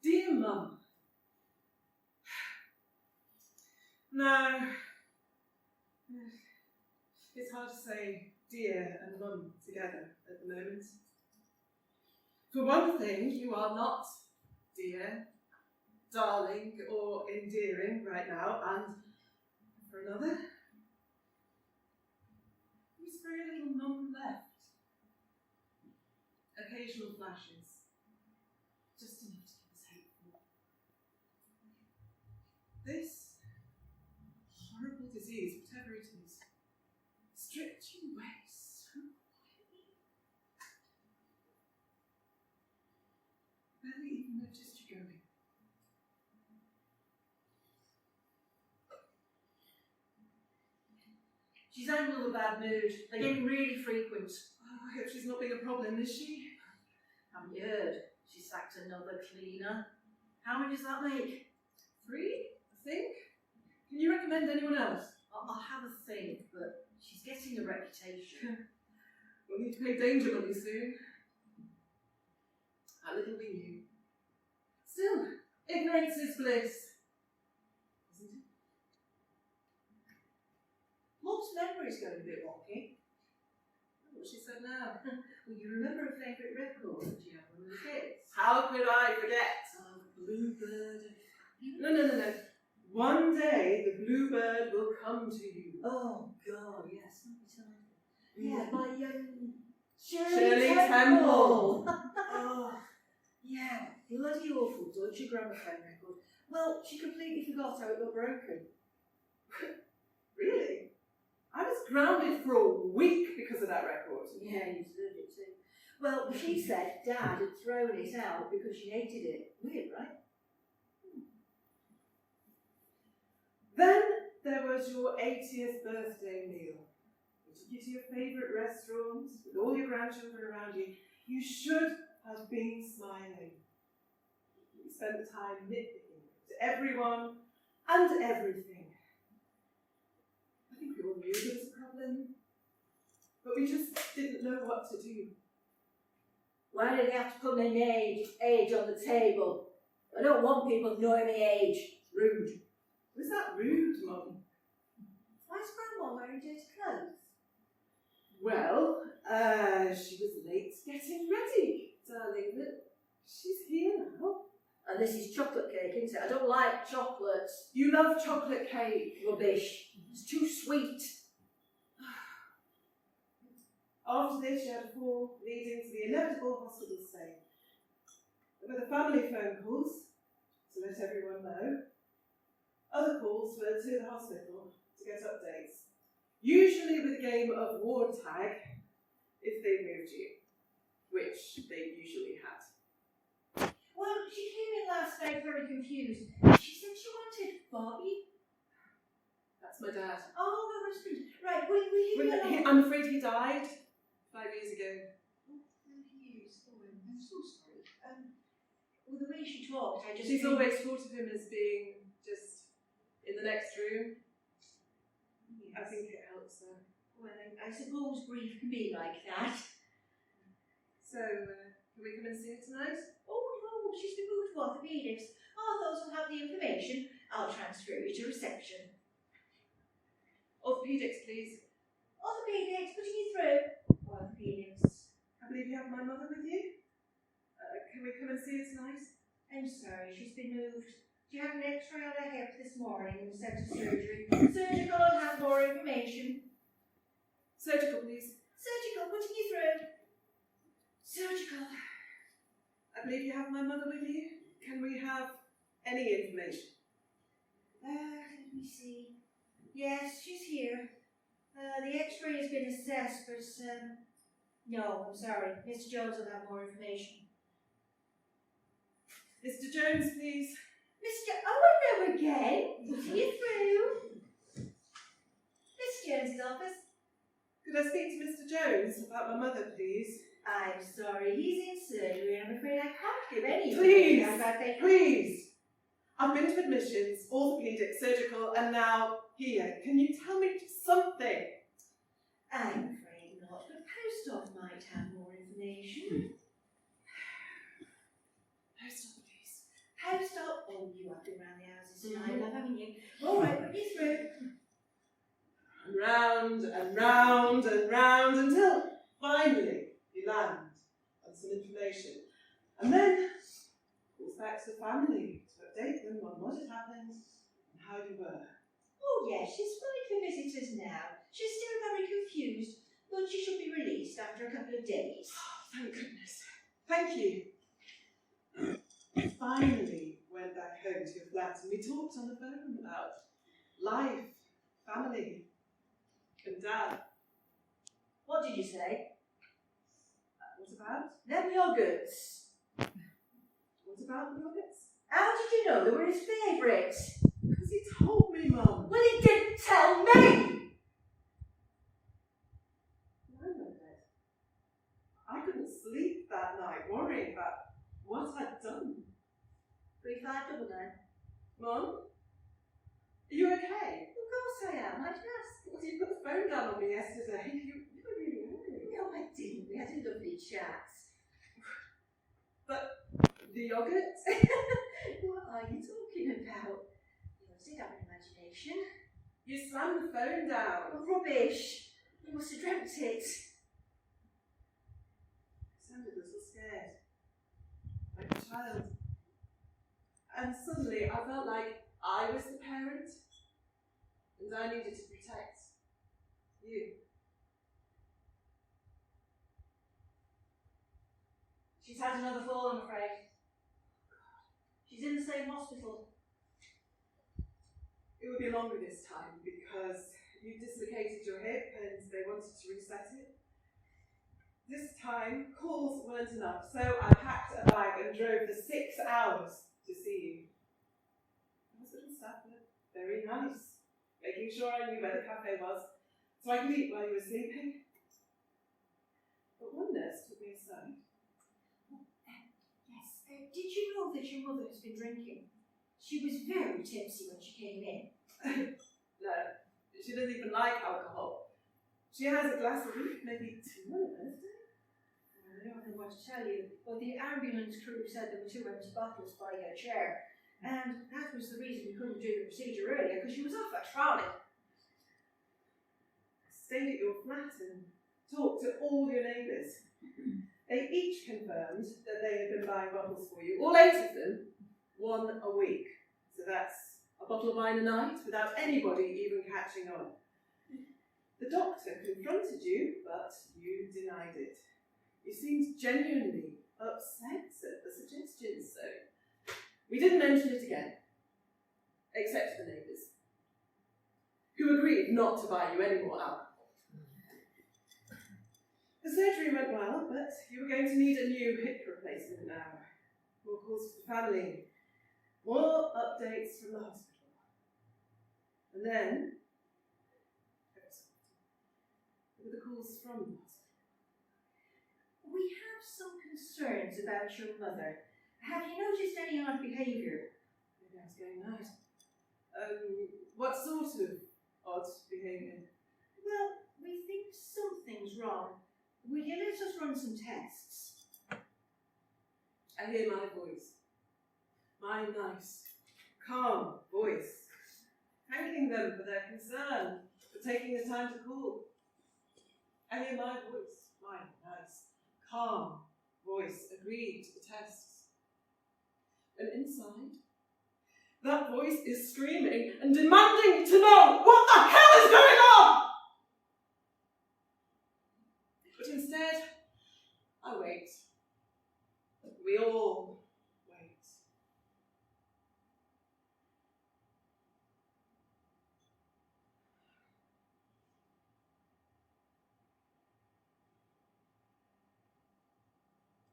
Dear Mum. Now, it's hard to say dear and Mum together at the moment. For one thing, you are not dear, darling, or endearing right now, and for another, there's very little Mum left. Occasional flashes, just enough to keep us hopeful. This horrible disease, whatever it is, stripped you away so quietly. Barely even noticed you going. She's having a little bad mood. They're getting really frequent. Oh, I hope she's not being a problem, is she? Haven't you heard? She sacked another cleaner. How many does that make? 3, I think. Can you recommend anyone else? I'll have a think, but she's getting a reputation. We'll need to pay danger money soon. How little we knew. Still, ignorance is bliss, isn't it? Mum's memory's going a bit wonky. What she said now. Will you remember a favourite record that you had when we were kids? How could I forget? Oh, Bluebird. No. One day the bluebird will come to you. Oh, God, yes. Yeah, by Shirley Temple. Oh, yeah. Bloody awful Deutsche gramophone record. Well, she completely forgot how it got broken. Really? I was grounded for a week because of that record. Yeah, you deserved it too. Well, she said Dad had thrown it out because she hated it. Weird, right? Then there was your 80th birthday meal. You took you to your favourite restaurant with all your grandchildren around you. You should have been smiling. You spent the time nitpicking to everyone and everything. I think we all knew there was a problem, but we just didn't know what to do. Why do they have to put my age on the table? I don't want people knowing my age. Rude. Was that rude, Mum? Why is Grandma wearing dirty clothes? Well, she was late getting ready, darling, but she's here now. And this is chocolate cake, isn't it? I don't like chocolates. You love chocolate cake. Rubbish. It's too sweet. After this, she had a call leading to the inevitable hospital stay. There were the family phone calls to let everyone know. Other calls were to the hospital to get updates, usually with a game of ward tag if they moved you, which they usually had. Well, she came in last night very confused. She said she wanted Bobby. That's my dad. Oh, my husband. Right, will you I'm afraid he died 5 years ago. Oh, Hughes. Oh, I'm so sorry. Well, the way she talked, I just... She's always thought of him as being just in the next room. Yes. I think it helps her. Well, I suppose grief can be like that. So, can we come and see her tonight? Oh, no, she's been moved to orthopaedics. Those will have the information. I'll transfer you to reception. Orthopaedics, please. Orthopaedics, putting you through. Orthopaedics. I believe you have my mother with you. Can we come and see her tonight? I'm sorry, she's been moved. She had an x-ray on her hip this morning and was sent to surgery. Surgical will have more information. Surgical, please. Surgical, putting you through. Surgical. I believe you have my mother with you. Can we have any information? Let me see. Yes, she's here. The x-ray has been assessed, but, no, I'm sorry. Mr. Jones will have more information. Mr. Jones, please. Oh, hello again. Putting you through. Mr. Jones's office. Could I speak to Mr. Jones about my mother, please? I'm sorry, he's in surgery and I'm afraid I can't give any Please, information about that. please. I've been to admissions, orthopaedic, surgical, and now here. Can you tell me something? I'm afraid not, but post off might have more information. Post off, please. bland and some information. And then calls back to the family to update them on what had happened and how you were. Oh yes, she's fine for visitors now. She's still very confused, but she should be released after a couple of days. Oh, thank goodness. Thank you. Finally went back home to your flat and we talked on the phone about life, family, and Dad. What did you say? What about? Them yogurts. What about the nuggets? How did you know they were his favourite? Because he told me, Mum. Well, he didn't tell me! I went bed. I couldn't sleep that night worrying about what I'd done. 3599. Mum? Are you okay? Of course I am. I'd ask. Well, you put the phone down on me yesterday. You were really worried. No, I didn't. We had a lovely chat. But the yogurt? What are you talking about? You did have an imagination. You slammed the phone down. Oh, rubbish. You must have dreamt it. I sounded a little scared. Like a child. And suddenly I felt like I was the parent. And I needed to protect you. She's had another fall, I'm afraid. She's in the same hospital. It would be longer this time because you dislocated your hip and they wanted to reset it. This time, calls weren't enough, so I packed a bag and drove for 6 hours to see you. I was little stuff, very nice, making sure I knew where the cafe was so I could eat while you were sleeping. But one nurse took me aside. Yes, did you know that your mother has been drinking? She was very tipsy when she came in. No, she doesn't even like alcohol. She has a glass a week, maybe 2 on a Thursday. I don't know what to tell you, but the ambulance crew said there were 2 empty bottles by her chair, and that was the reason we couldn't do the procedure earlier, because she was off her trolley. I stayed at your flat and talked to all your neighbours. They each confirmed that they had been buying bottles for you, all 8 of them, 1 a week. So that's a bottle of wine a night without anybody even catching on. The doctor confronted you, but you denied it. You seemed genuinely upset at the suggestion, so we didn't mention it again, except to the neighbours, who agreed not to buy you any more alcohol. The surgery went well, but you were going to need a new hip replacement now. More calls for the family, more updates from the hospital. And then, there were the calls from the hospital. We have some concerns about your mother. Have you noticed any odd behaviour? Maybe I was going mad. What sort of odd behaviour? Well, we think something's wrong. Will you let us run some tests? I hear my voice. My nice, calm voice. Thanking them for their concern, for taking the time to call. I hear my voice. My nice, calm voice agreed to the tests. And inside, that voice is screaming and demanding to know what the hell is going on! But instead, I wait. We all wait.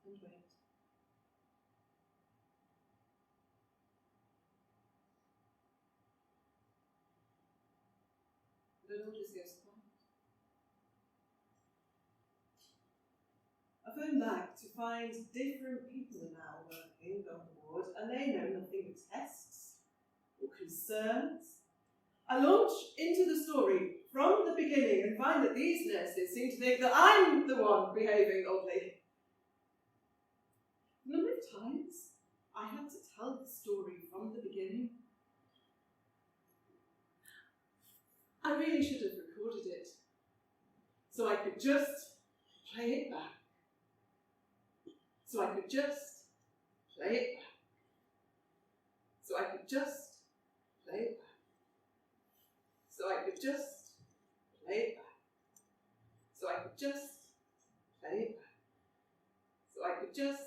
And wait. But it all just goes quiet. I phoned back to find different people are now working on the ward, and they know nothing but tests or concerns. I launch into the story from the beginning and find that these nurses seem to think that I'm the one behaving oddly. A number of times I had to tell the story from the beginning. I really should have recorded it, so I could just play it back So I could just play it back. So I could just play it back. So I could just play it back. So I could just play it back. So I could just